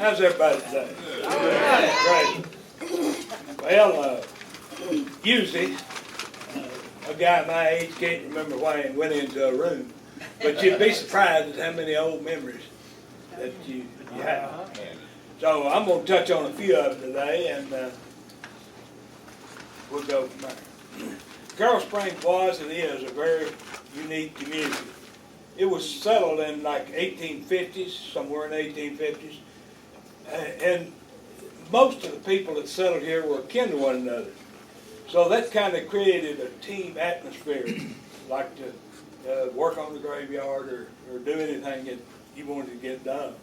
How's everybody today? Great. Well, usually, a guy my age can't remember why he went into a room, but you'd be surprised at how many old memories that you have. So I'm going to touch on a few of them today, and we'll go from there. Carroll Springs was and is a very unique community. It was settled in like 1850s, somewhere in the 1850s, and most of the people that settled here were kin to one another. So that kind of created a team atmosphere, like to work on the graveyard or do anything that you wanted to get done.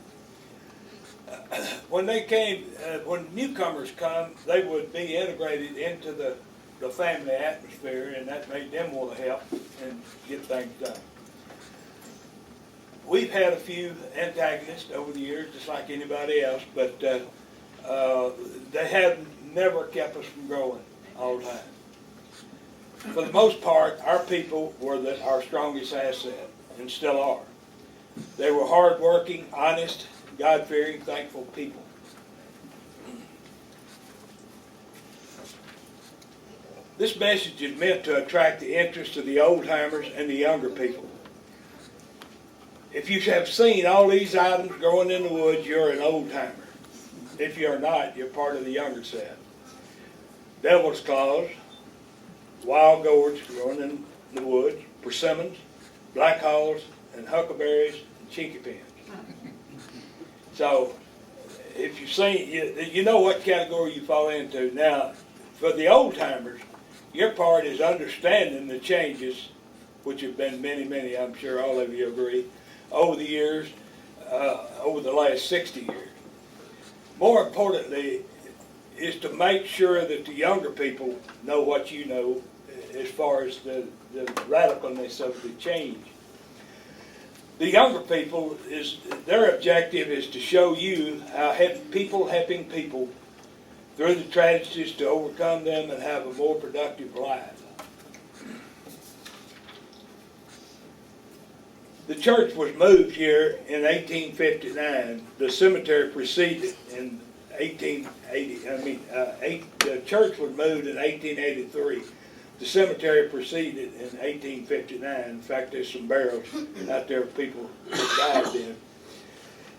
When they came, when newcomers come, they would be integrated into the family atmosphere, and that made them want to help and get things done. We've had a few antagonists over the years, just like anybody else, but they have never kept us from growing all the time. For the most part, our people were our strongest asset, and still are. They were hardworking, honest, God-fearing, thankful people. This message is meant to attract the interest of the old-timers and the younger people. If you have seen all these items growing in the woods, you're an old-timer. If you're not, you're part of the younger set. Devil's claws, wild gourds growing in the woods, persimmons, black hulls, and huckleberries and chinky pins. So, if you've seen, you know what category you fall into. Now, for the old-timers, your part is understanding the changes, which have been many, many, I'm sure all of you agree, over the years, over the last 60 years. More importantly, is to make sure that the younger people know what you know as far as the radicalness of the change. The younger people, their objective is to show you how people helping people through the tragedies to overcome them and have a more productive life. The church was moved here in 1859. The cemetery preceded in 1880. The church was moved in 1883. The cemetery proceeded in 1859. In fact, there's some barrels out there of people who died then.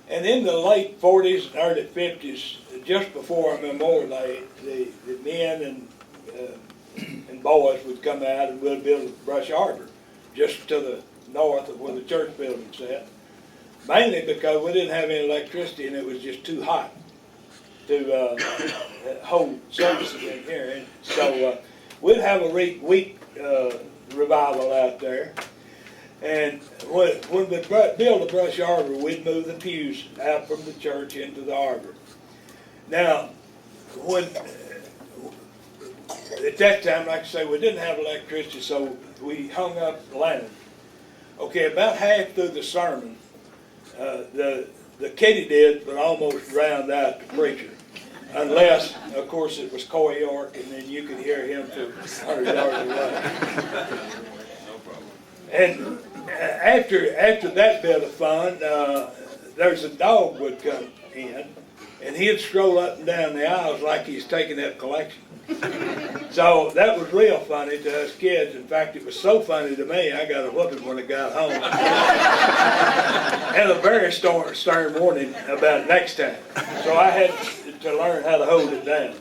And in the late 40s and early 50s, just before Memorial Day, the men and boys would come out and we'd build a brush arbor just to the north of where the church building's at. Mainly because we didn't have any electricity and it was just too hot to hold services in here. And so we'd have a week revival out there. And when we build a brush arbor, we'd move the pews out from the church into the arbor. Now, at that time, like I say, we didn't have electricity, so we hung up lanterns. Okay, about half through the sermon, the katydids would almost drown out the preacher. Unless, of course, it was Coy York, and then you could hear him for 100 yards away. And after that bit of fun, there's a dog would come in, and he'd stroll up and down the aisles like he's taking up collection. So that was real funny to us kids. In fact, it was so funny to me, I got a whooping when I got home. And a very stern warning about next time. So I had to learn how to hold it down.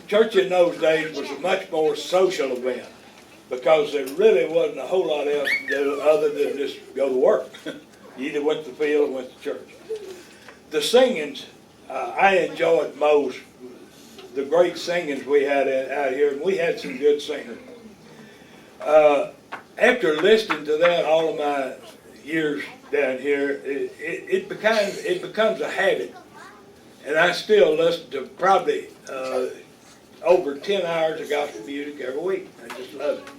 Church in those days was a much more social event because there really wasn't a whole lot else to do other than just go to work. You either went to the field or went to church. The singings, I enjoyed most. The great singings we had out here, and we had some good singers. After listening to that all of my years down here, it becomes a habit, and I still listen to probably over 10 hours of gospel music every week. I just love it.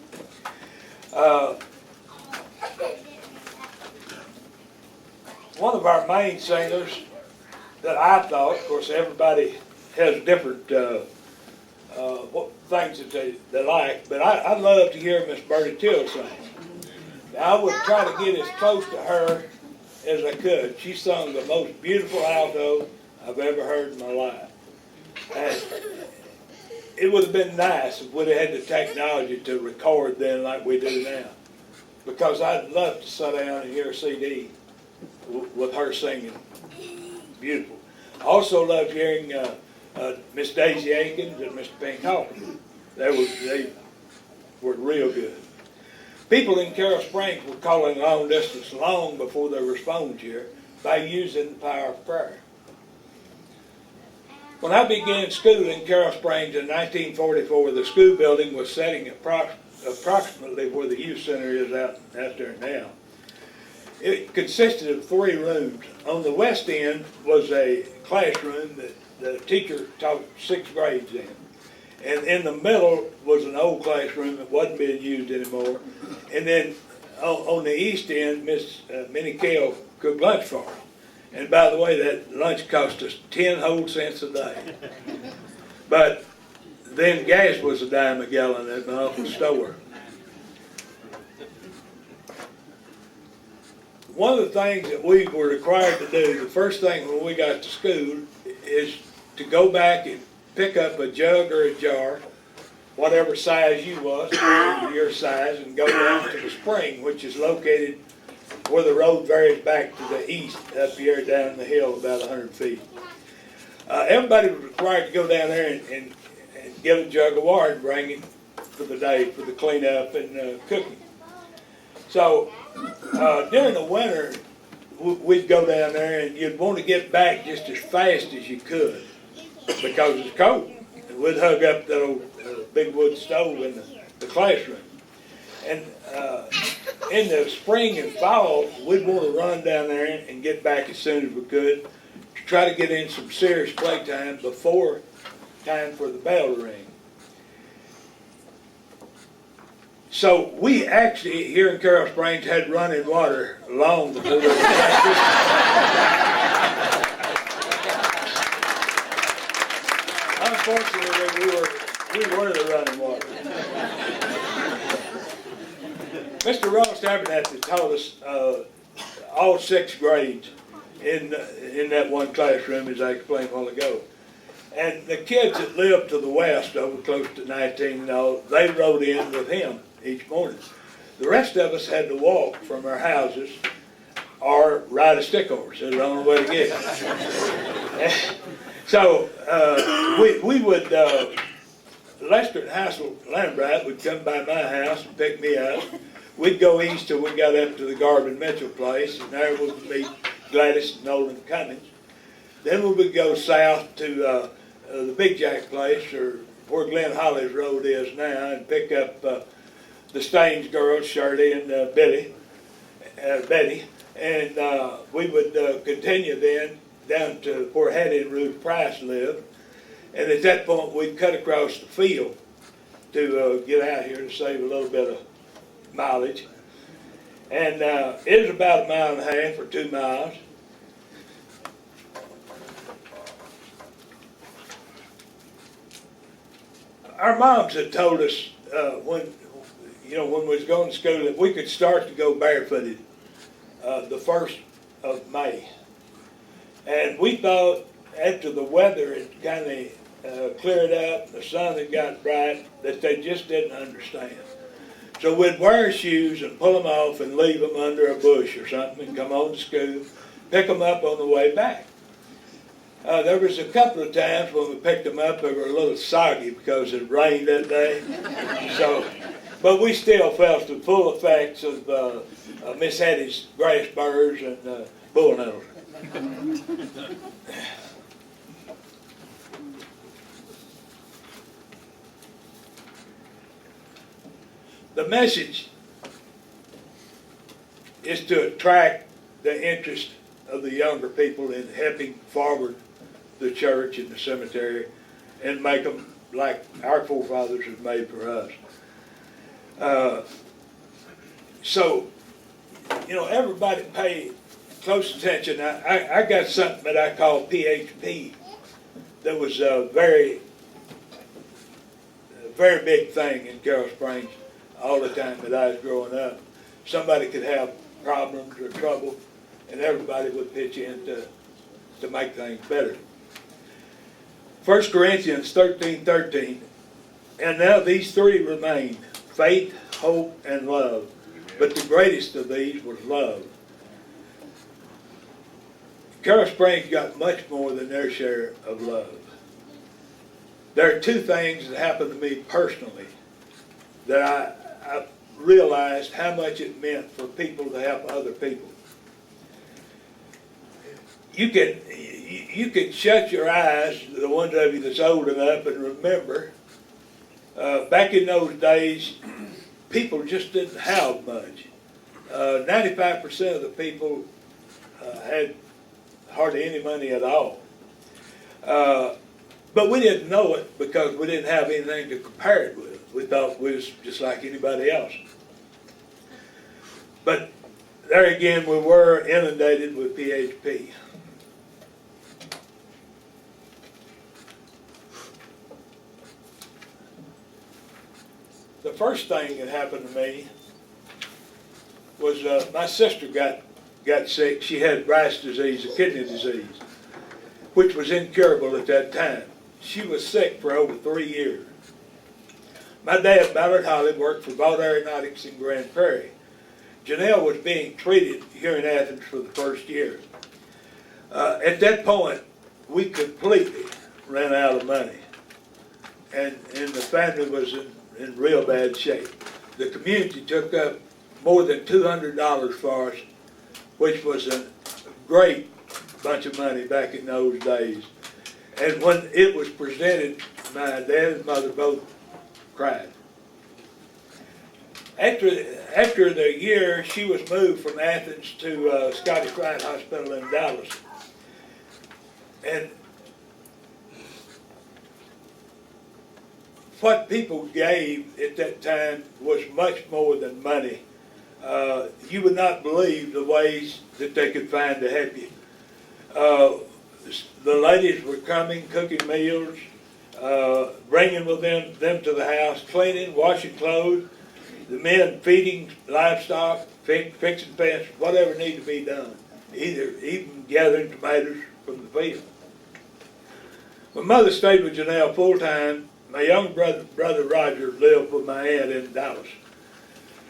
One of our main singers that I thought, of course, everybody has different things that they like, but I love to hear Miss Bertie Till sing. Now, I would try to get as close to her as I could. She sung the most beautiful alto I've ever heard in my life. And it would have been nice if we'd have had the technology to record then like we do now. Because I'd love to sit down and hear a CD with her singing. Beautiful. I also loved hearing Miss Daisy Aikens and Mr. Pink Hawkins. They were real good. People in Carroll Springs were calling long distance long before there was phones here by using the power of prayer. When I began school in Carroll Springs in 1944, the school building was sitting approximately where the youth center is out there now. It consisted of 3 rooms. On the west end was a classroom that the teacher taught 6th grades in. And in the middle was an old classroom that wasn't being used anymore. And then on the east end, Miss Minnie Kell cooked lunch for us. And by the way, that lunch cost us 10 whole cents a day. But then gas was a dime a gallon at my uncle's store. One of the things that we were required to do, the first thing when we got to school, is to go back and pick up a jug or a jar, whatever size you was, your size, and go down to the spring, which is located where the road varies back to the east, up here down the hill about 100 feet. Everybody was required to go down there and get a jug of water and bring it for the day, for the cleanup and cooking. So during the winter, we'd go down there and you'd want to get back just as fast as you could because it's cold. And we'd hug up that old big wood stove in the classroom. And in the spring and fall, we'd want to run down there and get back as soon as we could to try to get in some serious playtime before time for the bell to ring. So we actually, here in Carroll Springs, had running water long before we Unfortunately, we were the running water. Mr. Ross Abernathy taught us all 6 grades in that one classroom, as I explained a while ago. And the kids that lived to the west, over close to 19 and all, they rode in with him each morning. The rest of us had to walk from our houses or ride a stick horse. It was the only way to get it. So we would, Lester and Hassel Lambright would come by my house and pick me up. We'd go east till we got up to the Garvin Mitchell place, and there we would meet Gladys and Nolan Cummings. Then we would go south to the Big Jack place, or where Glen Holly's road is now, and pick up the Staines girls, Shirley and Betty, and we would continue then down to where Hattie and Ruth Price lived, and at that point we'd cut across the field to get out here to save a little bit of mileage, and it was about 1.5 miles or 2 miles. Our moms had told us when we was going to school that we could start to go barefooted the 1st of May. And we thought after the weather had kind of cleared up, the sun had got bright, that they just didn't understand. So we'd wear shoes and pull them off and leave them under a bush or something and come on to school, pick them up on the way back. There was a couple of times when we picked them up, they were a little soggy because it rained that day. But we still felt the full effects of Miss Hattie's grass burrs and bull nettles. The message is to attract the interest of the younger people in helping forward the church and the cemetery and make them like our forefathers have made for us. So, everybody pay close attention. I got something that I call PHP that was a very big thing in Carroll Springs all the time that I was growing up. Somebody could have problems or trouble, and everybody would pitch in to make things better. 1 Corinthians 13:13, and now these three remain, faith, hope, and love. But the greatest of these was love. Carroll Springs got much more than their share of love. There are two things that happened to me personally that I realized how much it meant for people to help other people. You can shut your eyes, the ones of you that's old enough, and remember, back in those days, people just didn't have much. 95% of the people had hardly any money at all. But we didn't know it because we didn't have anything to compare it with. We thought we was just like anybody else. But there again, we were inundated with PHP. The first thing that happened to me was my sister got sick. She had rice disease, a kidney disease, which was incurable at that time. She was sick for over 3 years. My dad, Avon Holley, worked for Vaught Aeronautics in Grand Prairie. Janelle was being treated here in Athens for the first year. At that point, we completely ran out of money, and the family was in real bad shape. The community took up more than $200 for us, which was a great bunch of money back in those days. And when it was presented, my dad and mother both cried. After the year, she was moved from Athens to Scottish Rite Hospital in Dallas. And what people gave at that time was much more than money. You would not believe the ways that they could find to help you. The ladies were coming, cooking meals, bringing with them to the house, cleaning, washing clothes, the men feeding livestock, fixing fence, whatever needed to be done, even gathering tomatoes from the field. My mother stayed with Janelle full time. My young brother Roger lived with my aunt in Dallas.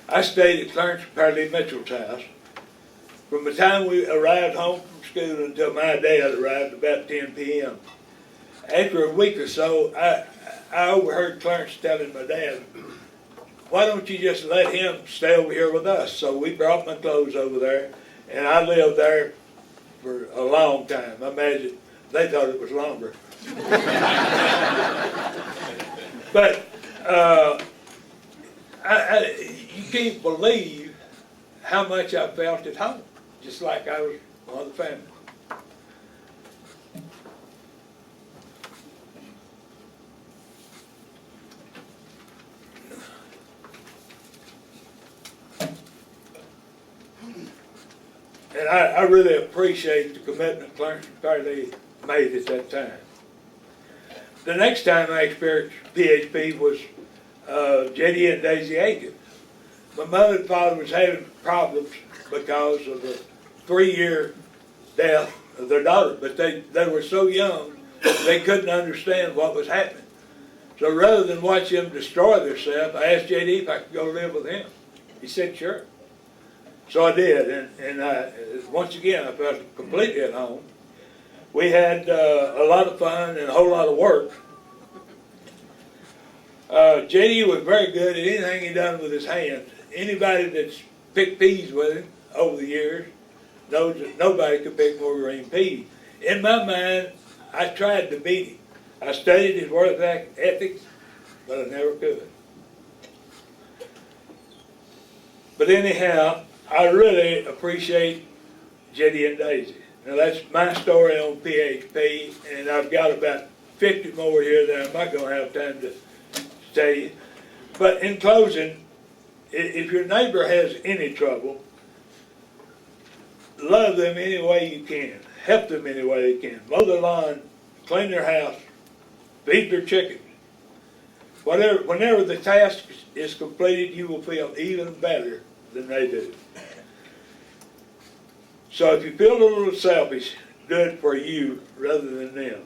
I stayed at Clarence Parley Mitchell's house. From the time we arrived home from school until my dad arrived about 10 p.m. After a week or so, I overheard Clarence telling my dad, why don't you just let him stay over here with us? So we brought my clothes over there, and I lived there for a long time. I imagine they thought it was longer. But you can't believe how much I felt at home, just like I was one of the family. And I really appreciate the commitment Clarence Parley made at that time. The next time I experienced PHP was J.D. and Daisy Aiken. My mother and father was having problems because of the 3-year death of their daughter, but they were so young they couldn't understand what was happening. So rather than watch them destroy themselves, I asked J.D. if I could go live with him. He said, sure. So I did, and once again, I felt completely at home. We had a lot of fun and a whole lot of work. J.D. was very good at anything he done with his hands. Anybody that's picked peas with him over the years knows that nobody could pick more green peas. In my mind, I tried to beat him. I studied his work ethics, but I never could. But anyhow, I really appreciate J.D. and Daisy. Now that's my story on PHP, and I've got about 50 more here that I'm not going to have time to tell you. But in closing, if your neighbor has any trouble, love them any way you can. Help them any way you can. Mow their lawn, clean their house, feed their chickens. Whenever the task is completed, you will feel even better than they do. So if you feel a little selfish, do it for you rather than them.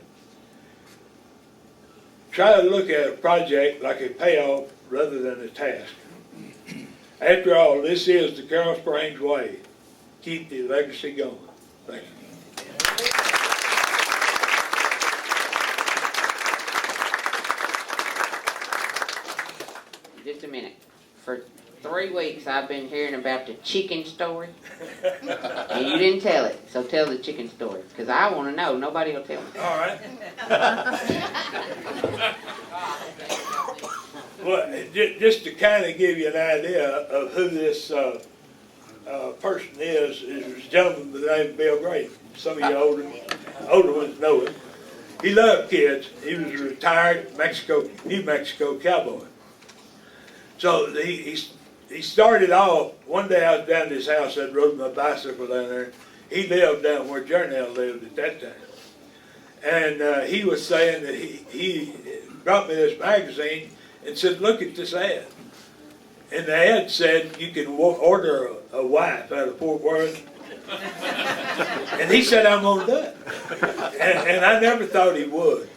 try to look at a project like a payoff rather than a task. After all, this is the Carroll Springs way. Keep the legacy going. Thank you. Just a minute. For 3 weeks I've been hearing about the chicken story, and you didn't tell it, so tell the chicken story, because I want to know. Nobody will tell me. All right. Well, just to kind of give you an idea of who this person is a gentleman by the name of Bill Gray. Some of you older ones know him. He loved kids. He was a retired New Mexico cowboy. So he started off, one day I was down at his house, I rode my bicycle down there. He lived down where Jarnell lived at that time. And he was saying that he brought me this magazine and said, look at this ad. And the ad said you can order a wife out of Fort Worth. And he said, I'm going to do it. And I never thought he would.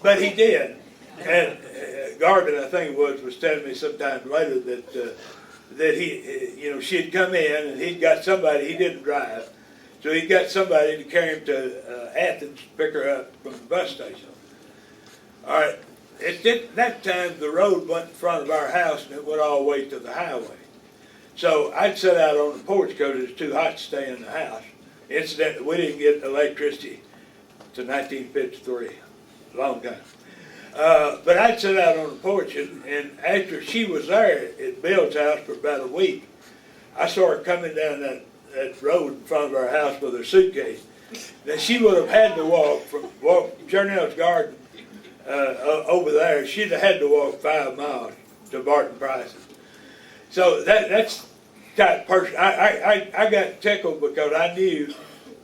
But he did. And Garvin, I think it was telling me sometime later that he, she'd come in and he'd got somebody, he didn't drive, so he got somebody to carry him to Athens to pick her up from the bus station. All right, at that time the road went in front of our house and it went all the way to the highway. So I'd sit out on the porch because it was too hot to stay in the house. Incidentally, we didn't get electricity to 1953, a long time. But I'd sit out on the porch, and after she was there at Bill's house for about a week, I saw her coming down that road in front of our house with her suitcase. Now she would have had to walk Jarnell's garden over there. She'd have had to walk 5 miles to Barton Price's. So that's the type of person. I got tickled because I knew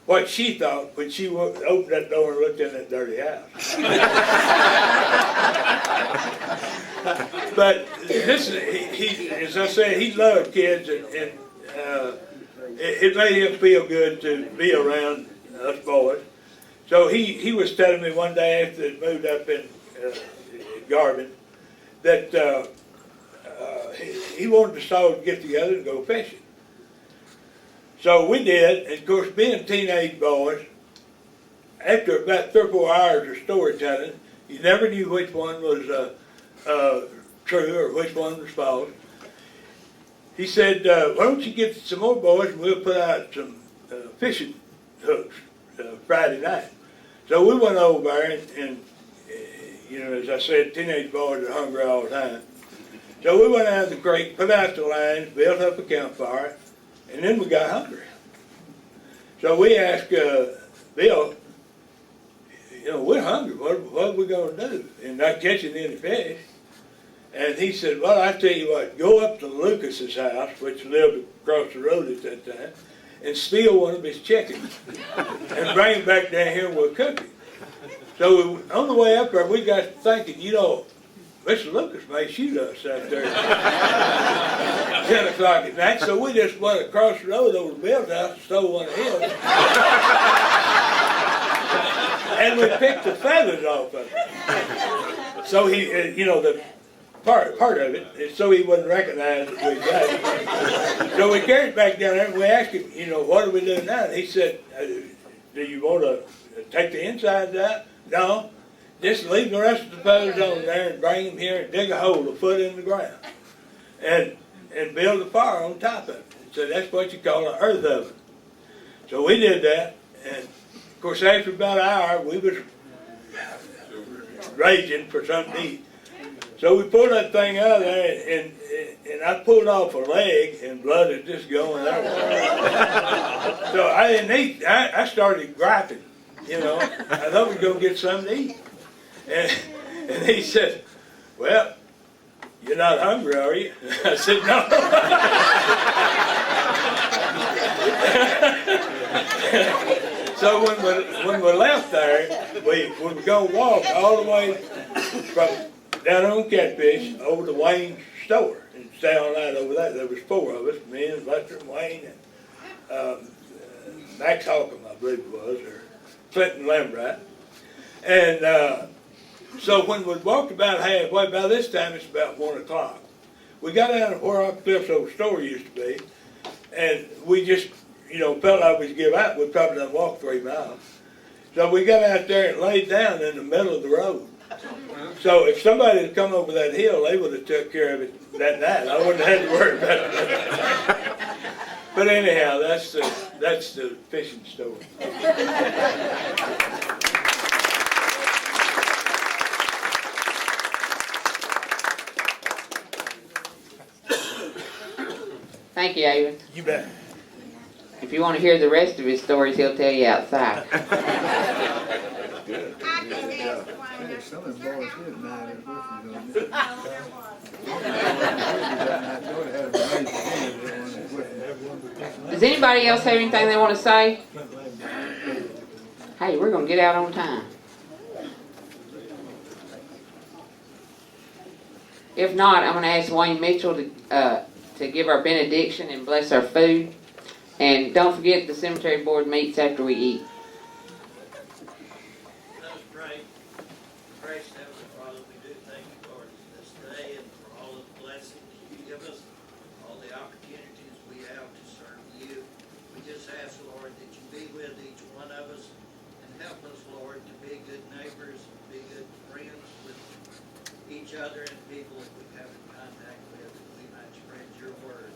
what she thought when she opened that door and looked in that dirty house. But this is, he, as I said, he loved kids, and it made him feel good to be around us boys. So he was telling me one day after they moved up in Garvin that he wanted us all to get together and go fishing. So we did, and of course, being teenage boys, after about 3 or 4 hours of storytelling, you never knew which one was true or which one was false. He said, why don't you get some more boys and we'll put out some fishing hooks Friday night. So we went over there and as I said, teenage boys are hungry all the time. So we went out to the creek, put out the lines, built up a campfire, and then we got hungry. So we asked Bill, we're hungry, what are we going to do? And not catching any fish. And he said, well, I tell you what, go up to Lucas's house, which lived across the road at that time, and steal one of his chickens and bring him back down here and we'll cook it. So on the way up there, we got thinking, Mr. Lucas may shoot us out there at 10 o'clock at night, so we just went across the road over to Bill's house and stole one of his. And we picked the feathers off of it. So he, the part of it, so he wouldn't recognize that we got it. So we carried it back down there and we asked him, what do we do now? And he said, do you want to take the insides out? No. Just leave the rest of the feathers on there and bring them here and dig a hole a foot in the ground. And build a fire on top of it. So that's what you call an earth oven. So we did that, and of course after about an hour we was raging for something to eat. So we pulled that thing out of there, and I pulled off a leg, and blood is just going everywhere. So I didn't eat. I started griping, I thought we were going to get something to eat. And he said, well, you're not hungry, are you? I said, no. So when we left there, we were going to walk all the way from down on Catfish over to Wayne's store and stay all night over there. There was 4 of us, me and Lester and Wayne and Max Holcomb, I believe it was, or Clinton Lambright. And So when we walked about halfway, by this time it's about 1 o'clock. We got out of where our Cliff's old store used to be, and we just, felt like we'd give out. We probably done walked 3 miles. So we got out there and laid down in the middle of the road. So if somebody had come over that hill, they would have took care of it that night. I wouldn't have had to worry about it. But anyhow, that's the fishing story. Thank you, Avon. You bet. If you want to hear the rest of his stories, he'll tell you outside. Good. Some of the boys did mind it. Does anybody else have anything they want to say? Hey, we're going to get out on time. If not, I'm going to ask Wayne Mitchell to give our benediction and bless our food. And don't forget, the cemetery board meets after we eat. Let us pray. Gracious Heavenly Father, we do thank you, Lord, for this day and for all of the blessings you give us, all the opportunities we have to serve you. We just ask, Lord, that you be with each one of us and help us, Lord, to be good neighbors, be good friends with each other and people that we come in contact with, that we might spread your word.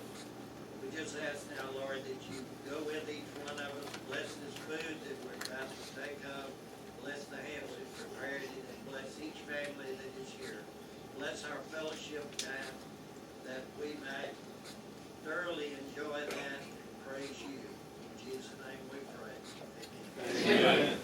We just ask now, Lord, that you go with each one of us, bless this food that we're about to take up, bless the hands who prepared it, and bless each family that is here. Bless our fellowship time, that we might thoroughly enjoy that and praise you. In Jesus' name we pray. Amen. Amen.